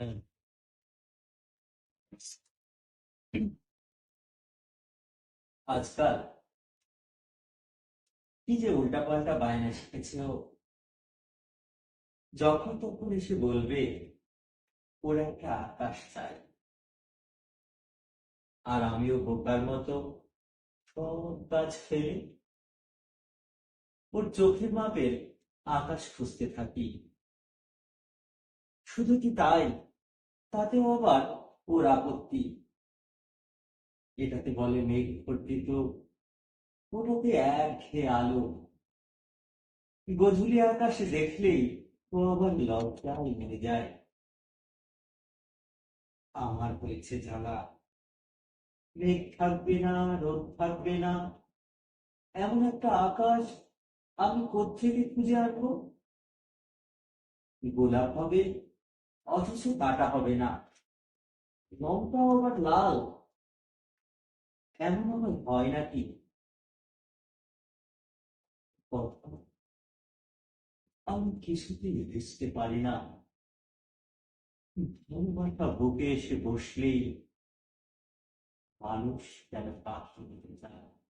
হুম। আজকাল কি যে উল্টাপাল্টা বায়না শিখেছে ও, যখন তখন এসে বলবে ওর একটা আকাশ চাই। আর আমিও বোকার মতো সব কাজ ফেলে ওর চোখের মাপের আকাশ খুঁজতে থাকি। শুধু কি তাই, তাতেও আবার ওর আপত্তি। এটাতে বলে মেঘ কর্তৃক, ওটাতে একঘেয়ে আলো। গধূলি আকাশে দেখলেই ও আবার লজ্জায় মরে যায়। আমার হয়েছে জ্বালা, মেঘ থাকবে না, রোদ থাকবে না, এমন একটা আকাশ আমি কোত্থেকে খুঁজে আনবো? গোলাপ হবে অথচ কাটা হবে না, রংটাও আবার লাল। এমন আমার হয় নাকি? কথা আমি কিছুতেই বুঝতে পারি না। ধন্যবাদটা বুকে এসে বসলেই মানুষ যেন পাখি নিতে চায়।